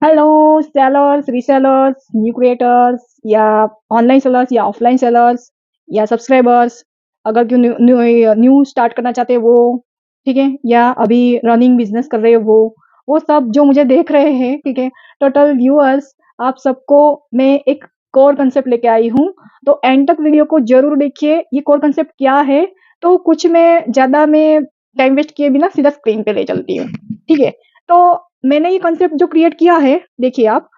Hello sellers, resellers, new creators या online sellers या offline sellers या सब्सक्राइबर्स, अगर जो न्यू न्यू न्यू स्टार्ट करना चाहते हैं वो, ठीक है, या अभी रनिंग बिजनेस कर रहे हो वो सब जो मुझे देख रहे हैं, ठीक है, टोटल व्यूअर्स, आप सबको मैं एक कोर कंसेप्ट लेके आई हूँ। तो एंड तक वीडियो को जरूर देखिए। ये कोर कंसेप्ट क्या है, तो कुछ मैं टाइम वेस्ट किए बिना सीधा स्क्रीन पे ले चलती हूँ। ठीक है, तो मैंने ये कॉन्सेप्ट जो क्रिएट किया है, देखिए आप,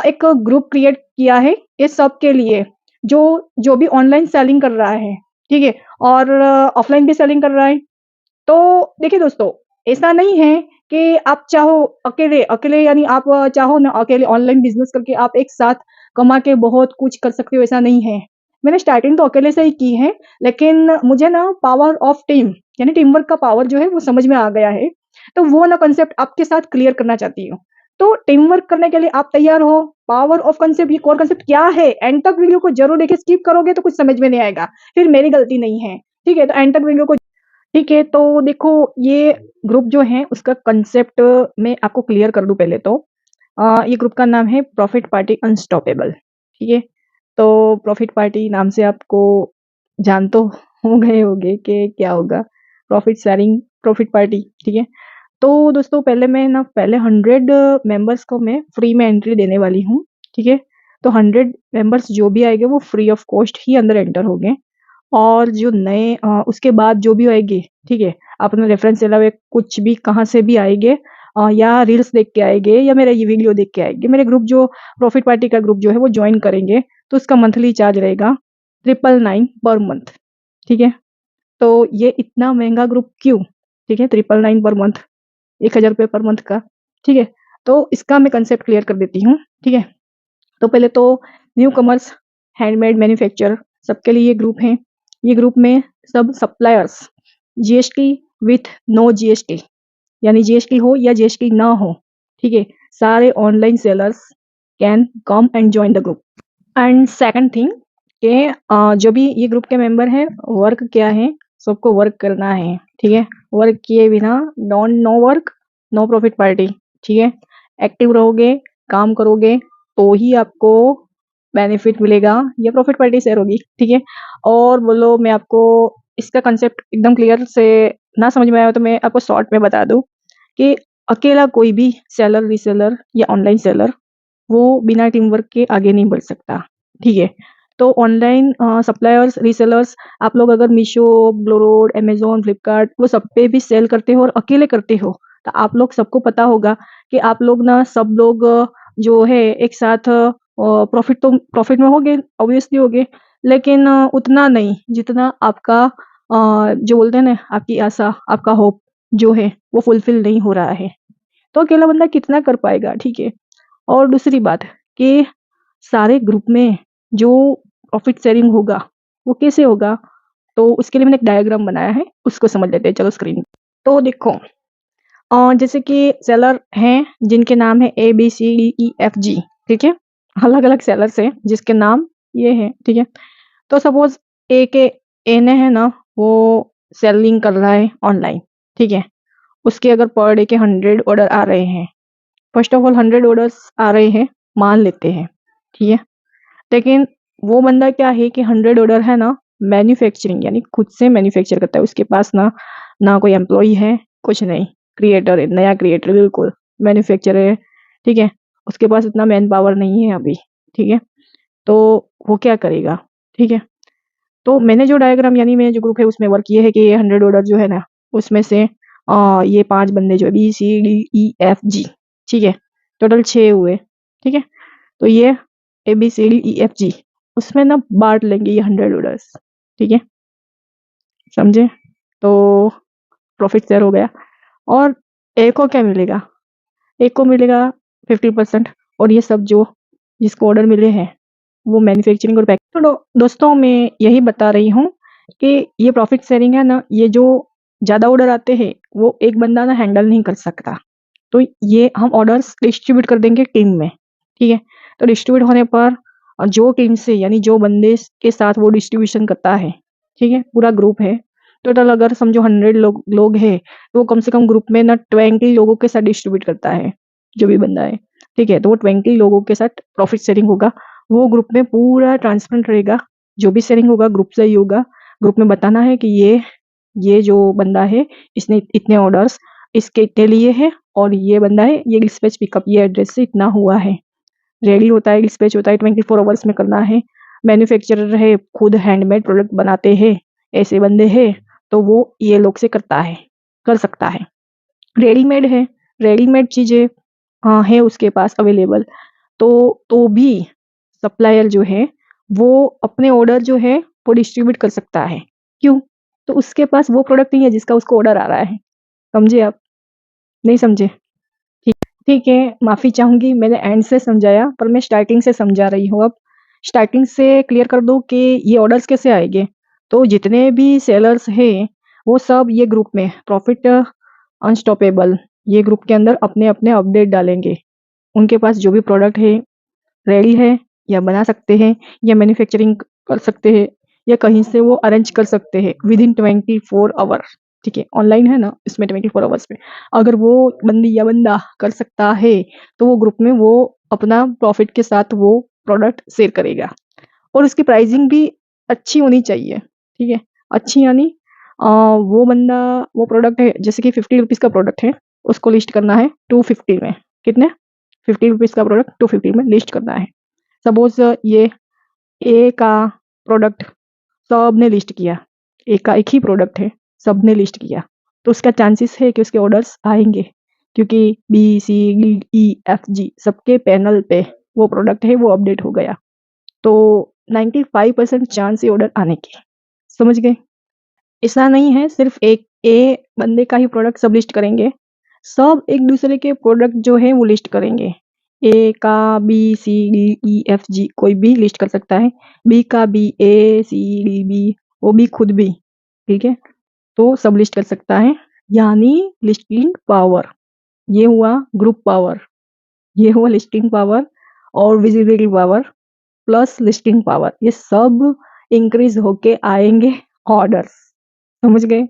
एक ग्रुप क्रिएट किया है ये सब के लिए, जो जो भी ऑनलाइन सेलिंग कर रहा है, ठीक है, और ऑफलाइन भी सेलिंग कर रहा है। तो देखिए दोस्तों, ऐसा नहीं है कि आप चाहो अकेले अकेले यानी आप चाहो ना अकेले ऑनलाइन बिजनेस करके आप एक साथ कमा के बहुत कुछ कर सकते हो, ऐसा नहीं है। मैंने स्टार्टिंग तो अकेले से ही की है, लेकिन मुझे ना पावर ऑफ टीम यानी टीम वर्क का पावर जो है वो समझ में आ गया है। तो वो ना कॉन्सेप्ट आपके साथ क्लियर करना चाहती हूँ। तो टीम वर्क करने के लिए आप तैयार हो? पावर ऑफ कॉन्सेप्ट, ये कोर कॉन्सेप्ट क्या है, एंड तक वीडियो को जरूर देखिए। स्किप करोगे तो कुछ समझ में नहीं आएगा, फिर मेरी गलती नहीं है। ठीक है, तो एंड तक वीडियो को, ठीक है। तो देखो, ये ग्रुप जो है उसका कंसेप्ट मैं आपको क्लियर कर दूं पहले तो। ये ग्रुप का नाम है प्रॉफिट पार्टी अनस्टॉपेबल। ठीक है, तो प्रॉफिट पार्टी नाम से आपको जान तो हो गए होंगे कि क्या होगा। प्रॉफिट शेयरिंग, प्रॉफिट पार्टी, ठीक है। तो दोस्तों, पहले 100 मेंबर्स को मैं फ्री में एंट्री देने वाली हूँ। ठीक है, तो 100 मेंबर्स जो भी आएंगे वो फ्री ऑफ कॉस्ट ही अंदर एंटर होंगे। और जो नए उसके बाद जो भी आएंगे, ठीक है, अपने रेफरेंस से अलावा कुछ भी कहाँ से भी आएंगे, या रील्स देख के आएंगे या मेरा ये वीडियो देख के आएंगे, मेरे ग्रुप जो प्रॉफिट पार्टी का ग्रुप जो है वो ज्वाइन करेंगे, तो उसका मंथली चार्ज रहेगा 999 पर मंथ। ठीक है, तो ये इतना महंगा ग्रुप क्यों? ठीक है, 999 पर मंथ, 1000 रुपये पर मंथ का। ठीक है, तो इसका मैं कंसेप्ट क्लियर कर देती हूँ। ठीक है, तो पहले तो न्यू कमर्स, हैंडमेड मैन्युफैक्चर, सबके लिए ये ग्रुप है। ये ग्रुप में सब suppliers, GST with no GST, यानी जीएसटी हो या जीएसटी ना हो, ठीक है, सारे online sellers can come and join the group. And second thing कि जो भी ये ग्रुप के मेंबर हैं, वर्क क्या है, सबको वर्क करना है। ठीक है, वर्क किए बिना don't know work, no profit party. ठीक है, एक्टिव रहोगे, काम करोगे, तो ही आपको बेनिफिट मिलेगा या प्रॉफिट पार्टी शेयर होगी। ठीक है, और बोलो मैं आपको इसका कंसेप्ट एकदम क्लियर से ना समझ में आया तो मैं आपको शॉर्ट में बता दूं कि अकेला कोई भी सेलर, रीसेलर या ऑनलाइन सेलर वो बिना टीम वर्क के आगे नहीं बढ़ सकता। ठीक है, तो ऑनलाइन सप्लायर्स, रीसेलर्स, आप लोग अगर मीशो, ब्लोरोड, अमेजोन, फ्लिपकार्ट, वो सब पे भी सेल करते हो और अकेले करते हो, तो आप लोग सबको पता होगा कि आप लोग ना सब लोग जो है एक साथ प्रॉफिट में होगे, ऑब्वियसली होगे, लेकिन उतना नहीं जितना आपका जो बोलते हैं ना, आपकी आशा, आपका होप जो है वो फुलफिल नहीं हो रहा है। तो अकेला बंदा कितना कर पाएगा? ठीक है, और दूसरी बात कि सारे ग्रुप में जो प्रॉफिट शेयरिंग होगा वो कैसे होगा, तो उसके लिए मैंने एक डायग्राम बनाया है, उसको समझ लेते हैं। चलो स्क्रीन पे। तो देखो, जैसे कि सेलर हैं जिनके नाम है ABCDEFG। ठीक है, अलग अलग सेलर्स हैं जिसके नाम ये हैं। ठीक है, तो सपोज ए के ए ने है ना, वो सेलिंग कर रहा है ऑनलाइन। ठीक है, उसके अगर पर डे के 100 ऑर्डर आ रहे हैं, फर्स्ट ऑफ ऑल 100 ऑर्डर्स आ रहे हैं, मान लेते हैं। ठीक है, लेकिन वो बंदा क्या है कि 100 ऑर्डर है ना, मैन्युफैक्चरिंग यानी खुद से मैन्युफैक्चर करता है। उसके पास ना ना कोई एम्प्लॉय है, कुछ नहीं, क्रिएटर है, नया क्रिएटर, बिल्कुल मैन्युफैक्चर है। ठीक है, उसके पास इतना मैन पावर नहीं है अभी। ठीक है, तो वो क्या करेगा? ठीक है, तो मैंने जो डायग्राम यानी मेरा जो ग्रुप है उसमें वर्क ये है कि ये 100 ऑर्डर जो है ना, उसमें से ये 5 बंदे जो है BCDEFG, ठीक है, टोटल 6 हुए। ठीक है, तो ये ABCDEFG उसमें ना बांट लेंगे ये 100 ऑर्डर्स। ठीक है, समझे? तो प्रॉफिट शेयर हो गया। और एक को क्या मिलेगा? एक को मिलेगा 50%। और ये सब जो जिसको ऑर्डर मिले हैं वो मैन्युफैक्चरिंग और पैक। तो दोस्तों, मैं यही बता रही हूँ कि ये प्रॉफिट शेयरिंग है ना, ये जो ज़्यादा ऑर्डर आते हैं वो एक बंदा ना हैंडल नहीं कर सकता। तो ये हम ऑर्डर्स डिस्ट्रीब्यूट कर देंगे टीम में। ठीक है, तो डिस्ट्रीब्यूट होने पर जो टीम से यानी जो बंदे के साथ वो डिस्ट्रीब्यूशन करता है, ठीक है, पूरा ग्रुप है, टोटल अगर समझो 100 लोग हैं, तो वो कम से कम ग्रुप में ना 20 लोगों के साथ डिस्ट्रीब्यूट करता है, जो भी बंदा है। ठीक है, तो वो 20 लोगों के साथ प्रॉफिट शेयरिंग होगा। वो ग्रुप में पूरा ट्रांसपेरेंट रहेगा, जो भी शेयरिंग होगा ग्रुप से ही होगा। ग्रुप में बताना है कि ये जो बंदा है इसने इतने ऑर्डर्स इसके इतने लिए हैं, और ये बंदा है ये डिस्पैच पिकअप ये एड्रेस से इतना हुआ है, रेडी होता है, डिस्पैच होता है, 24 आवर्स में करना है। मैन्युफैक्चरर है, खुद हैंडमेड प्रोडक्ट बनाते हैं, ऐसे बंदे हैं, तो वो ये लोग से कर सकता है। रेडीमेड है, रेडीमेड चीज़ें है उसके पास अवेलेबल, तो भी सप्लायर जो है वो अपने ऑर्डर जो है वो डिस्ट्रीब्यूट कर सकता है। क्यों? तो उसके पास वो प्रोडक्ट नहीं है जिसका उसको ऑर्डर आ रहा है। समझे आप? नहीं समझे? ठीक है, माफ़ी चाहूँगी मैंने एंड से समझाया, पर मैं स्टार्टिंग से समझा रही हूँ अब। स्टार्टिंग से क्लियर कर दूँ कि ये ऑर्डर्स कैसे आएँगे। तो जितने भी सेलर्स हैं, वो सब ये ग्रुप में प्रॉफिट अनस्टॉपेबल ये ग्रुप के अंदर अपने-अपने अपडेट डालेंगे। उनके पास जो भी प्रोडक्ट है, रेडी है या बना सकते हैं या मैन्युफैक्चरिंग कर सकते हैं या कहीं से वो अरेंज कर सकते हैं विदिन 24 आवर। ठीक है, ऑनलाइन है ना, इसमें 24 आवर्स में अगर वो बंदी या बंदा कर सकता है, तो वो ग्रुप में वो अपना प्रॉफिट के साथ वो प्रोडक्ट शेयर करेगा, और उसकी प्राइसिंग भी अच्छी होनी चाहिए। ठीक है, अच्छी यानी वो बंदा वो प्रोडक्ट है जैसे कि 50 रुपीज़ का प्रोडक्ट है, उसको लिस्ट करना है 250 में। कितने? 50 रुपीज़ का प्रोडक्ट 250 में लिस्ट करना है। सपोज ये ए का प्रोडक्ट सबने लिस्ट किया, ए का एक ही प्रोडक्ट है, सबने लिस्ट किया, तो उसका चांसेस है कि उसके ऑर्डर्स आएंगे, क्योंकि B C D E F G सबके पैनल पे वो प्रोडक्ट है वो अपडेट हो गया, तो 95% चांस है ऑर्डर आने की। समझ गए? ऐसा नहीं है सिर्फ एक ए बंदे का ही प्रोडक्ट सब लिस्ट करेंगे, सब एक दूसरे के प्रोडक्ट जो है वो लिस्ट करेंगे। ए का B C D E F G कोई भी लिस्ट कर सकता है, बी का B A C D B वो भी खुद भी। ठीक है, तो सब लिस्ट कर सकता है, यानी लिस्टिंग पावर। ये हुआ ग्रुप पावर, ये हुआ लिस्टिंग पावर और visibility power plus listing power, ये सब इंक्रीज होके आएंगे ऑर्डर्स। समझ गए?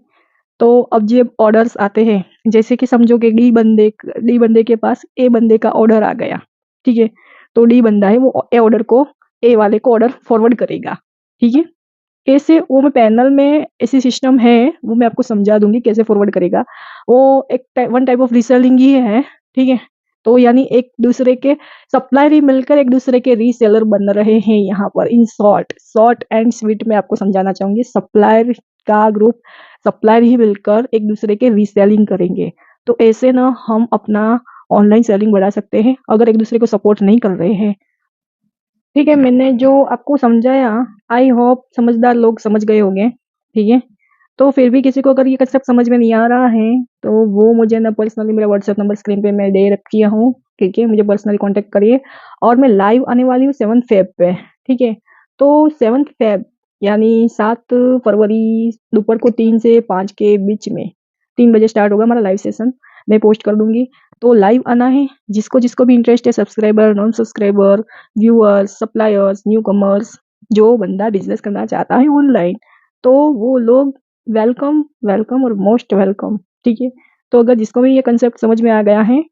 तो अब जब ऑर्डर्स आते हैं, जैसे कि समझो कि डी बंदे के पास ए बंदे का ऑर्डर आ गया। ठीक है, तो डी बंदा है वो ए ऑर्डर को ए वाले को ऑर्डर फॉरवर्ड करेगा। ठीक है, कैसे वो मैं पैनल में ऐसी सिस्टम है वो मैं आपको समझा दूंगी कैसे फॉरवर्ड करेगा। वो वन टाइप ऑफ रीसेलिंग ही है। ठीक है, तो यानी एक दूसरे के सप्लायर ही मिलकर एक दूसरे के रीसेलर बन रहे हैं यहाँ पर। इन शॉर्ट एंड स्वीट में आपको समझाना चाहूंगी, सप्लायर का ग्रुप सप्लायर ही मिलकर एक दूसरे के रीसेलिंग करेंगे। तो ऐसे ना हम अपना ऑनलाइन सेलिंग बढ़ा सकते हैं अगर एक दूसरे को सपोर्ट नहीं कर रहे हैं। ठीक है, मैंने जो आपको समझाया आई होप समझदार लोग समझ गए होंगे। ठीक है, तो फिर भी किसी को अगर ये कंसेप्ट समझ में नहीं आ रहा है तो वो मुझे ना पर्सनली मेरा व्हाट्सएप नंबर स्क्रीन पे मैं दे रखी हूँ। ठीक है, मुझे पर्सनली कांटेक्ट करिए, और मैं लाइव आने वाली हूँ 7 फेब पे। ठीक है, तो 7 फेब यानी 7 फरवरी दोपहर को 3 से 5 के बीच में 3 बजे स्टार्ट होगा हमारा लाइव सेशन, मैं पोस्ट कर दूंगी। तो लाइव आना है, जिसको जिसको भी इंटरेस्ट है, subscriber non subscriber viewers suppliers new commerce, जो बंदा बिजनेस करना चाहता है ऑनलाइन, तो वो लोग वेलकम वेलकम और मोस्ट वेलकम। ठीक है, तो अगर जिसको भी ये कंसेप्ट समझ में आ गया है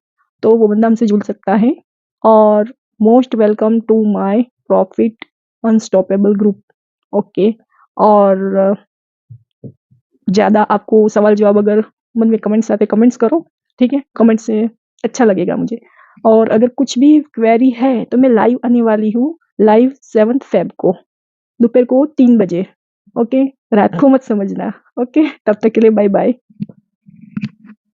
तो वो बंदा हमसे जुड़ सकता है, और most welcome to my profit unstoppable group. Okay, और ज़्यादा आपको सवाल जवाब अगर मन में कमेंट्स आते कमेंट्स करो। ठीक है, कमेंट से अच्छा लगेगा मुझे। और अगर कुछ भी क्वेरी है तो मैं लाइव आने वाली हूँ, लाइव 7 फेब को दोपहर को 3 बजे। ओके, रात को मत समझना। ओके, तब तक के लिए बाय बाय।